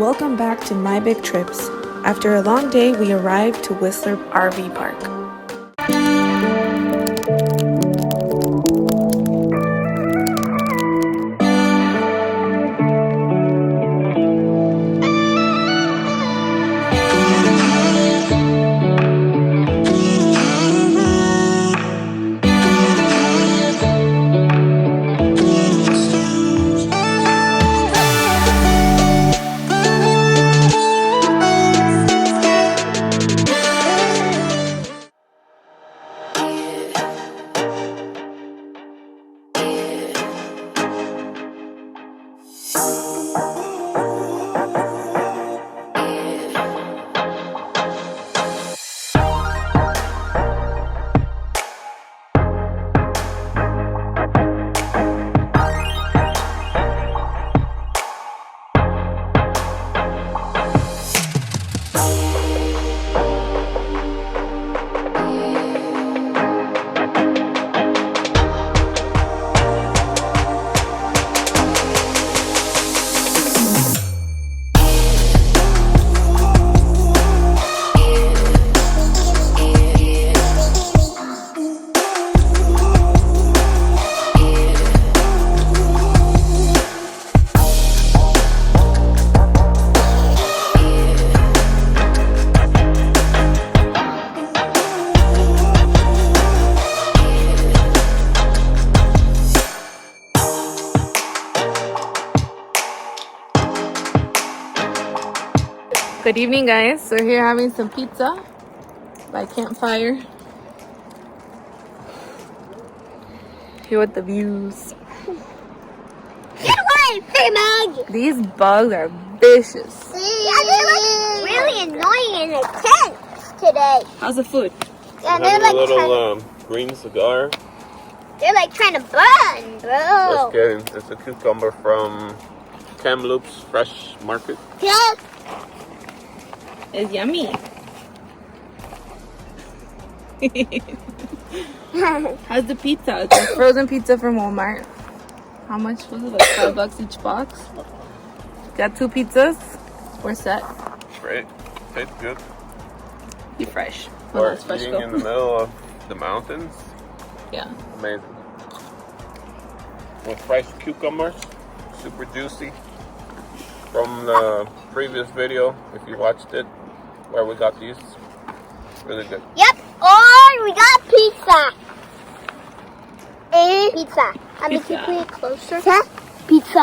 Welcome back to My Big Trips. After a long day, we arrived to Whistler RV Park. Good evening, guys. We're here having some pizza by campfire. Here with the views. Get away, pig! These bugs are vicious. Yeah, they're like really annoying in the tent today. How's the food? Yeah, they're like a little green cigar. they're like trying to burn, bro. Just kidding. It's a cucumber from Kamloops Fresh Market. Yes. It's yummy. How's the pizza? It's a frozen pizza from Walmart. How much was it? Like $5 each box. Got 2 pizzas. We're set. Great. Tastes good. Be fresh. Or that's fresh eating go. in the middle of the mountains. Yeah. Amazing. With fresh cucumbers. Super juicy. From the previous video, if you watched it, where we got these. Really good. Yep. Or we got pizza. Pizza. I mean, Pizza. to put it closer. Pizza.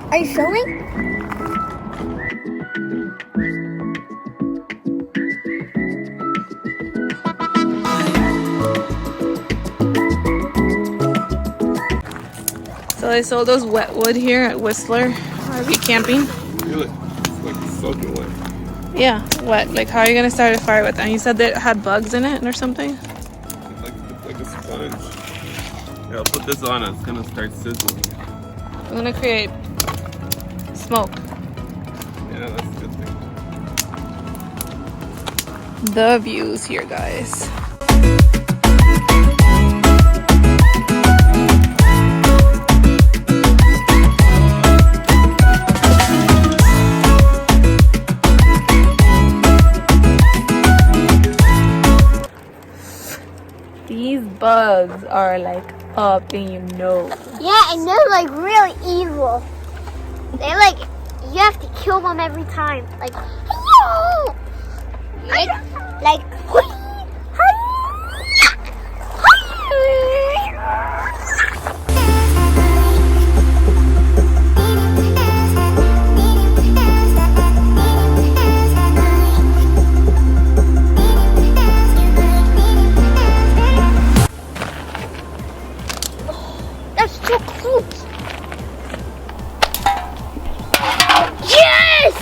Are you filming? So they sold us wet wood here at Whistler RV Camping. Really? It's like soaking wet. Yeah, wet. Like, how are you gonna start a fire with that? And you said that it had bugs in it or something? It's like a sponge. Yeah, I'll put this on. It's gonna start sizzling. We're gonna create smoke. Yeah, that's a good thing. The views here, guys. These bugs are like up in your nose. Yeah, and they're like really evil. They're like, you have to kill them every time. Like, that's so close. Yes!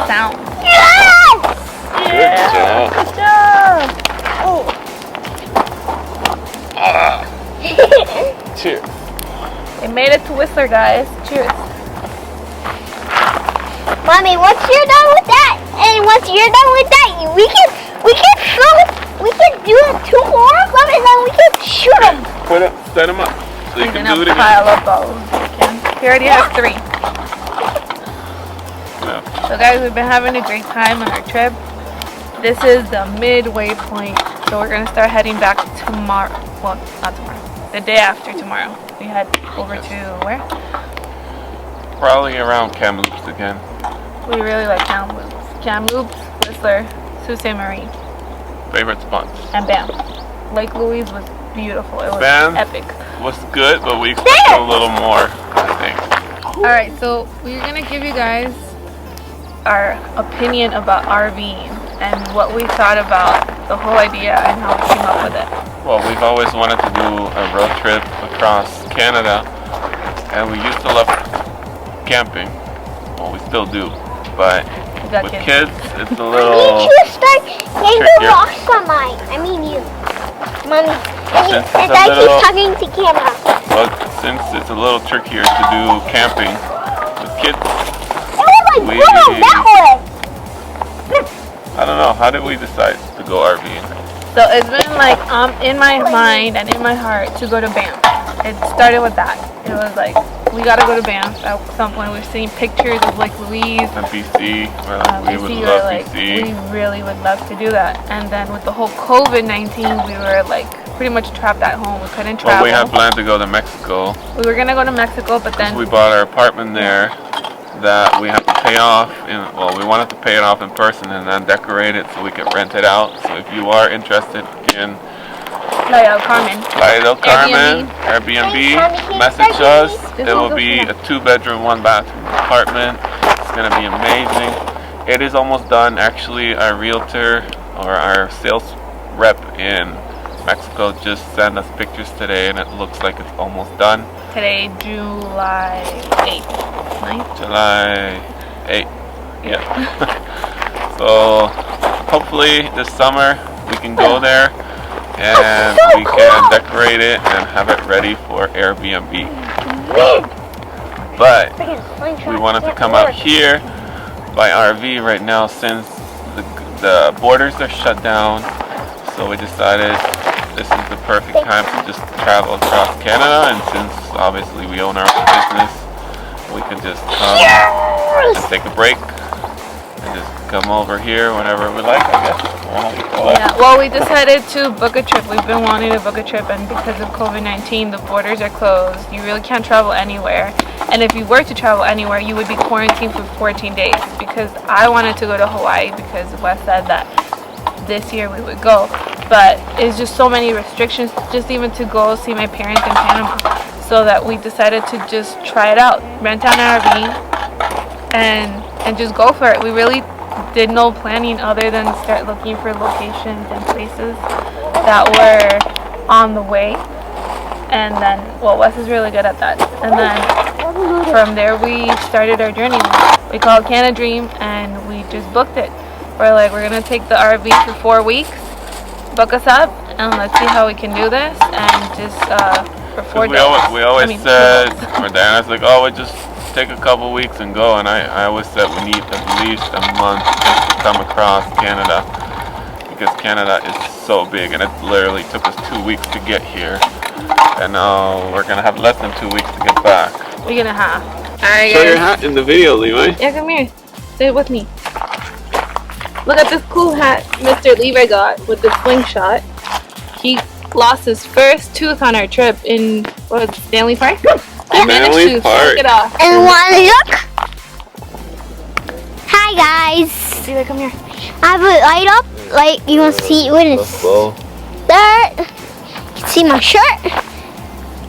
Sound. Yes! Good Good job. Oh. Cheers. They made it to Whistler, guys. Cheers. Mommy, once you're done with that, and once you're done with that, we can do 2 more. do it again. pile up all of the cans. He already has 3. Yeah. So guys, we've been having a great time on our trip. This is the midway point. So we're gonna start heading back tomorrow. Well, not tomorrow. The day after tomorrow. We head over to where? Probably around Kamloops again. We really like Kamloops. Kamloops, Whistler, Sault Ste. Marie, Favorite spots. and Banff. Lake Louise was beautiful. It was Banff epic. was good, but we expected a little more, I think. Alright, so we're gonna give you guys our opinion about RVing and what we thought about the whole idea and how we came up with it. Well, we've always wanted to do a road trip across Canada, and we used to love camping. Well, we still do, but We got with kids. kids, it's a I little need you to start getting the trickier. rocks on mine. I mean you. Mommy. Since it's And a I little- keep talking to camera. But since it's a little trickier to do camping with kids, It was like, We- what was that one? I don't know. How did we decide to go RVing? So it's been like in my mind and in my heart to go to Banff. It started with that. It was like, we gotta go to Banff. At some point we've seen pictures of Lake Louise. And BC, we're like, we would BC, love like, BC. we really would love to do that. And then with the whole COVID-19, we were like pretty much trapped at home. We couldn't Well, travel. we had planned to go to Mexico. We were gonna go to Mexico, but then We bought our apartment there that we have to pay off. Well, we wanted to pay it off in person and then decorate it so we could rent it out. So if you are interested in Playa del Carmen. Playa del Carmen, Airbnb, message us. It will be a 2-bedroom, 1-bathroom apartment. It's gonna be amazing. It is almost done. Actually, our realtor or our sales rep in Mexico just sent us pictures today, and it looks like it's almost done. Today, July 8th, 9th. July 8th. Yeah. So hopefully this summer we can go there and we can decorate it and have it ready for Airbnb. But we wanted to come out here by RV right now since the borders are shut down. So we decided this is the perfect time to just travel across Canada, and since obviously we own our own business, we can just come and take a break and just come over here whenever we like, I guess. Yeah, well, we decided to book a trip. We've been wanting to book a trip, and because of COVID-19, the borders are closed. You really can't travel anywhere. And if you were to travel anywhere, you would be quarantined for 14 days. Because I wanted to go to Hawaii because Wes said that this year we would go. But it's just so many restrictions just even to go see my parents in Panama. So that we decided to just try it out. Rent out an RV and just go for it. We really did no planning other than start looking for locations and places that were on the way. And then, well, Wes is really good at that. And then from there we started our journey. We called Canada Dream and we just booked it. We're like, we're gonna take the RV for 4 weeks, book us up, and let's see how we can do this. And just for 4 days. We always said, or Diana's like, oh, we just take a couple weeks and go. And I always said we need at least a month just to come across Canada, because Canada is so big, and it literally took us 2 weeks to get here. And now we're gonna have less than 2 weeks to get back. We're gonna have. Alright, Show guys. your hat in the video, Levi. Yeah, come here. Say it with me. Look at this cool hat Mr. Levi got with the slingshot. He lost his first tooth on our trip in, what was it, Stanley Park? I managed Stanley to Park. take it off. And wanna look? Hi guys. Levi, come here. I have a light up. Like you can see when it's there. You can see my shirt.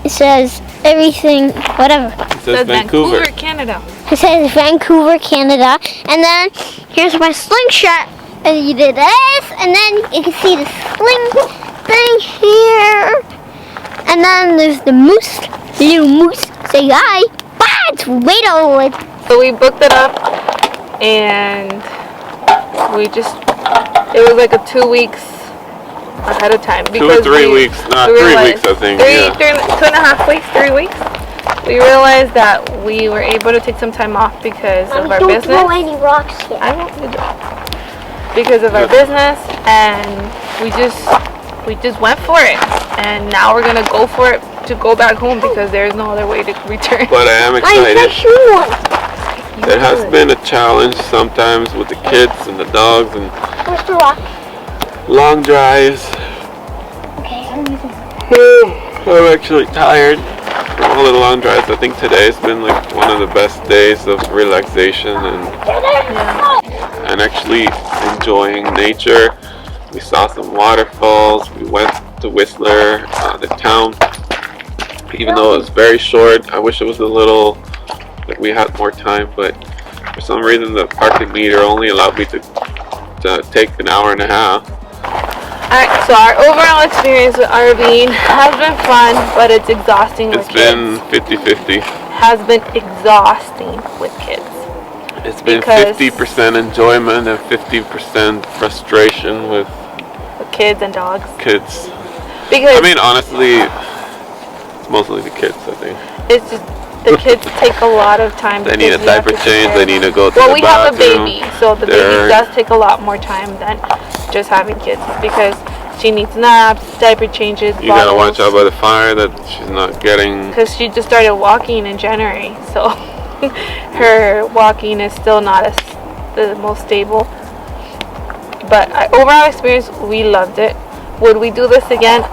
It says everything, whatever. It says Vancouver. Canada. It says Vancouver, Canada. And then here's my slingshot. And you did this. And then you can see the sling thing here. And then there's the moose. Little moose. Say hi. Bye. It's Wado. So we booked it up and we just, it was like a 2 weeks ahead of time. 2 or 3 weeks. Nah, 3 weeks, I think. Yeah. 2.5 weeks, 3 weeks. We realized that we were able to take some time off because of our don't business. throw any rocks here. I won't do that. Because of our business, and we just went for it, and now we're gonna go for it to go back home because there's no other way to return. But I am My excited. shoe one. It has been a challenge sometimes with the kids and the dogs and Where's the rock? long drives. Okay, I'm using I'm actually tired from all the long drives. I think today's been like one of the best days of relaxation and actually enjoying nature. We saw some waterfalls. We went to Whistler, the town. Even though it was very short, I wish it was a little, like we had more time, but for some reason the parking meter only allowed me to take an hour and a half. Alright, so our overall experience with RVing has been fun, but it's exhausting with It's kids. been 50-50. Has been exhausting with kids. It's been Because- 50% enjoyment and 50% frustration with Kids and dogs. kids. Because I mean, honestly, it's mostly the kids, I think. it's just the kids take a lot of time. They need a because we have diaper to change, prepare they them. need to go to Well, the we have a bathroom. baby, so the They're- baby does take a lot more time than just having kids because she needs naps, diaper changes, You gotta watch out by the fire that she's not getting. because she just started walking in January, so her walking is still not as the most stable. But overall experience, we loved it. Would we do this again?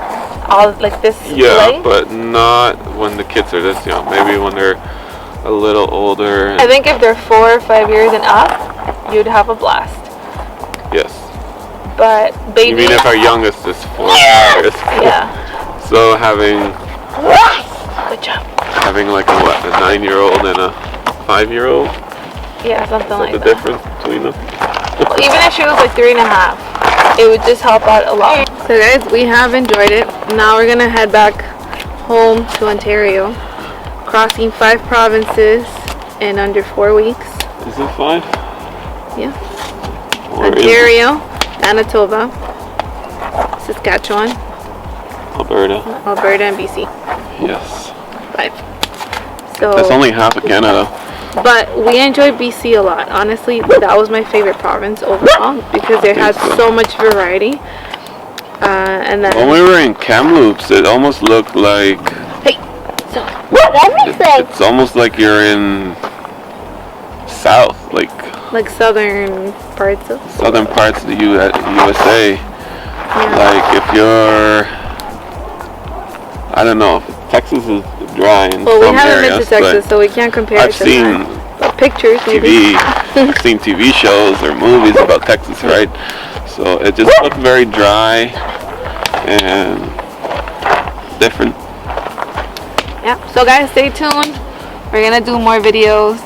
All like this? Yeah, play? but not when the kids are this young. Maybe when they're a little older. I think if they're 4 or 5 years and up, you'd have a blast. Yes. But baby, You mean if our youngest is 4 years? yeah, So having good job. like a 9-year-old and a 5-year-old. Yeah, something What's like the that. difference between them? Well, even if she was like 3 and a half, it would just help out a lot. So guys, we have enjoyed it. Now we're gonna head back home to Ontario, crossing 5 provinces in under 4 weeks. Is it 5? Yeah. Or is it Ontario, Manitoba, Saskatchewan, Alberta? Alberta, and BC. Yes. 5. So That's only half of Canada. But we enjoyed BC a lot. Honestly, that was my favorite province overall because it had so much variety. And then When we were in Kamloops, it almost looked like it's almost like you're in south, like southern parts of southern parts of the USA. Like if you're, I don't know, Texas is dry in well, we some haven't been areas, to Texas, but so we can't compare I've it to seen that. But pictures, maybe. I've seen TV shows or movies about Texas, right? So it just looked very dry and different. Yeah. So guys, stay tuned. We're gonna do more videos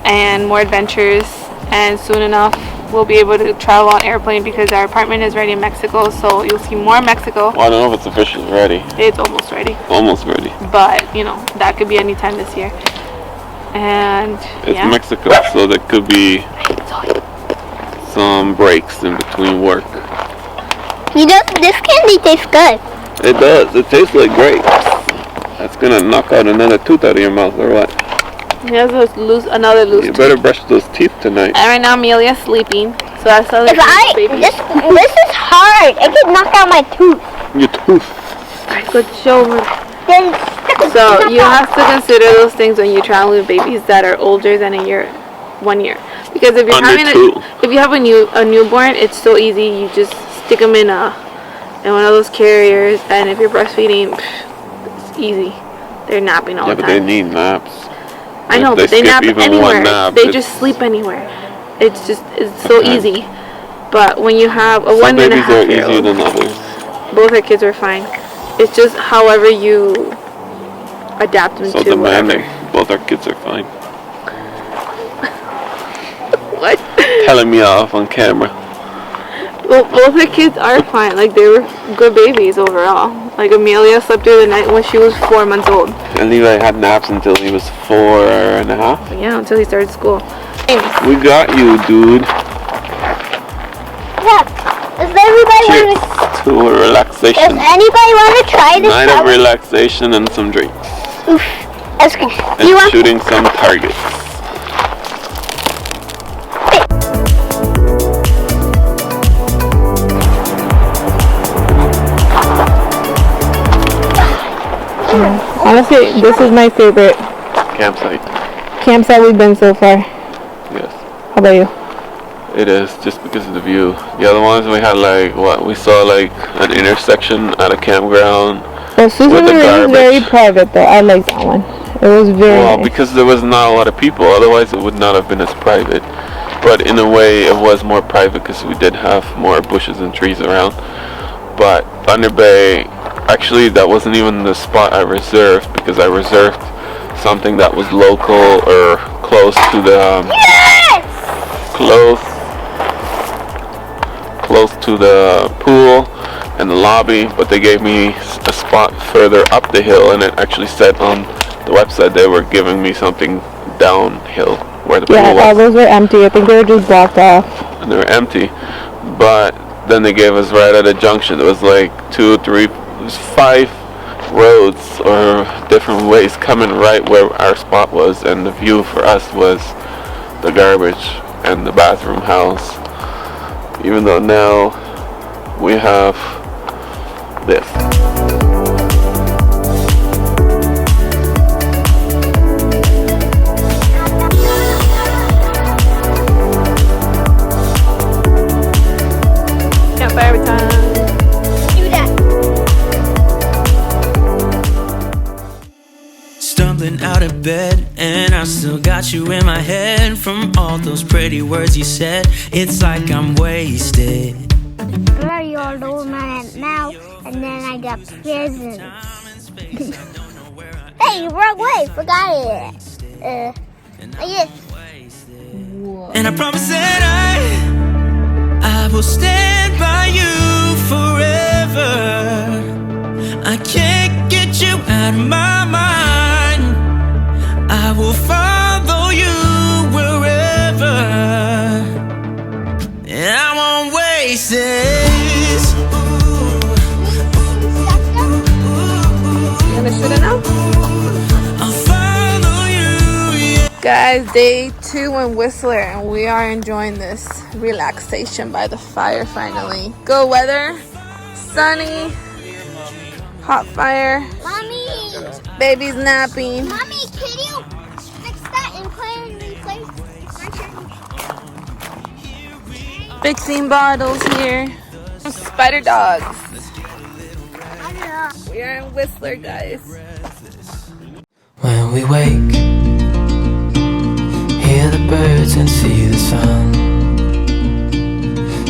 and more adventures, and soon enough we'll be able to travel on airplane because our apartment is ready in Mexico. So you'll see more Mexico. Well, I don't know if it's officially ready. It's almost ready, Almost ready. but you know that could be any time this year. And It's yeah. Mexico, so there could be some breaks in between work. You know, this candy tastes good. It does. It tastes like grapes. That's gonna knock out another tooth out of your mouth, or what? Here's another loose You tooth. better brush those teeth tonight. And right now Amelia's sleeping, so that's how If this is hard. It could knock out my tooth. Your tooth. Good show. Then So you have to consider those things when you travel with babies that are older than 1 year, because if you're Under having 2. if you have a newborn, it's so easy. You just stick them in one of those carriers, and if you're breastfeeding, it's easy. They're napping all Yeah, the but they time. need naps. I know, if but they they skip nap even one anywhere. nap, They it's- just sleep anywhere. It's so Okay. easy. But when you have a Some 1 and a babies are half year easier old, than others. both our kids are fine. It's just however you adapt them So to whatever. demanding. Both our kids are fine. What? Telling me off on camera. Well, both her kids are fine. Like, they were good babies overall. Like, Amelia slept through the night when she was 4 months old. And Levi had naps until he was 4.5. Yeah, until he started school. We got you, dude. yeah. Does everybody Cheers want to a to? relaxation. Does anybody want to try this? Night of relaxation and some drinks. Ice cream. And You want? shooting some targets. Honestly, this is my favorite campsite we've been so far. Yes. How about you? It is, just because of the view. The other ones we had like we saw like an intersection at a campground. Well, Susan is very private though. I like that one. It was very nice. Because there was not a lot of people. Otherwise, it would not have been as private. But in a way, it was more private because we did have more bushes and trees around. But Thunder Bay, actually, that wasn't even the spot I reserved, because I reserved something that was local or close to the close to the pool and the lobby. But they gave me a spot further up the hill, and it actually said on the website they were giving me something downhill where the pool was. Yeah, all those were empty. I think they were just blocked off. And they were empty. But then they gave us right at a junction. It was like 2, 3, 5 roads or different ways coming right where our spot was, and the view for us was the garbage and the bathroom house. Even though now we have this. Campfire time. Do that. Stumbling out of bed, and I still got you in my head. From all those pretty words you said, it's like I'm wasted. Where are you all old man at now? And then I got presents. Hey, wrong way. Forgot it. Yes. And I promise that I will stand by you forever. I can't get you out of my mind. I will follow you wherever, and I won't waste this. You gonna sit it now? I'll follow you, yeah. Guys, day 2 in Whistler, and we are enjoying this relaxation by the fire finally. Go weather, sunny, hot fire, Mommy. baby's napping. Mommy, can you fix that and put it in place? Fixing bottles here. Spider dogs. We are in Whistler, guys. When we wake, hear the birds and see the sun.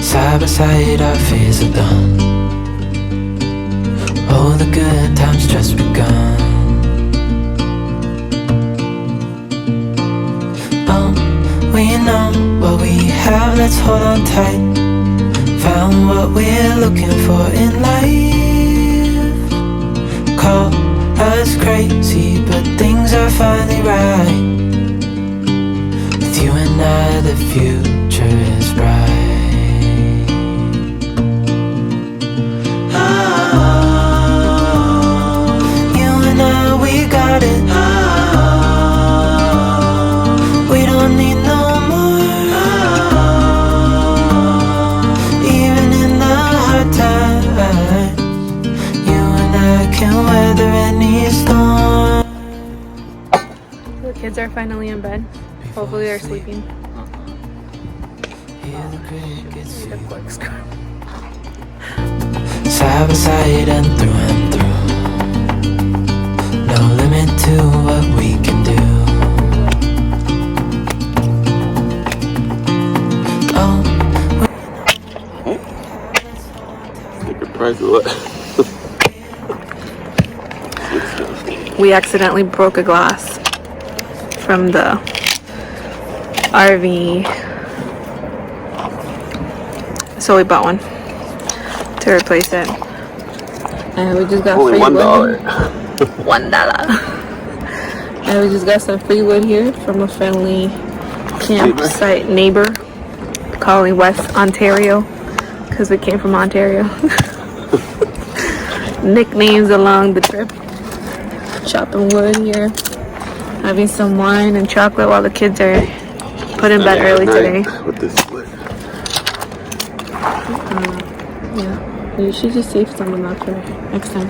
Side by side our fears are done. Oh, the good times just begun. Oh, we know what we have, let's hold on tight. Found what we're looking for in life. Call us crazy, but things are finally right. With you and I, the future is bright. You and I, we got it. We don't need no more. Even in the hard times, you and I can weather any storm. The kids are finally in bed. Hopefully they're sleeping. Hear the crickets Need a corkscrew. side by side and through. No limit to what we can do. Oh, Sticker price of what? We accidentally broke a glass from the RV, so we bought one to replace it, and we just got Only free $1. wood. $1. And we just got some free wood here from a friendly campsite neighbor calling West Ontario, because we came from Ontario. Nicknames along the trip. Chopping wood here, having some wine and chocolate while the kids are put in bed early today. With this split. Yeah, you should just save some of that for next time.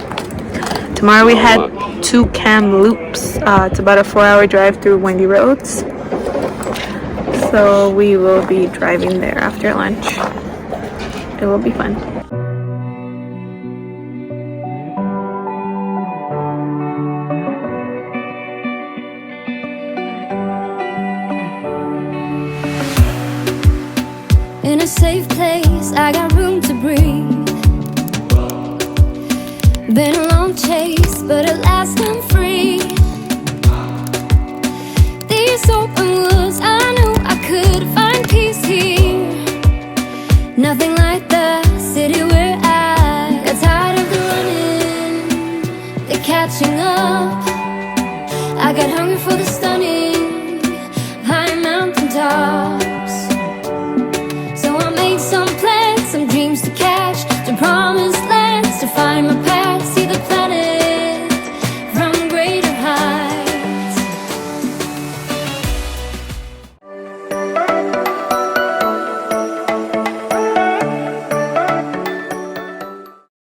Tomorrow we had 2 Kamloops. It's about a 4-hour drive through windy roads. So we will be driving there after lunch. It will be fun. In a safe place, I got room to breathe. Been a long chase, but at last I'm free. These open woods, I knew I could find peace here. Nothing like that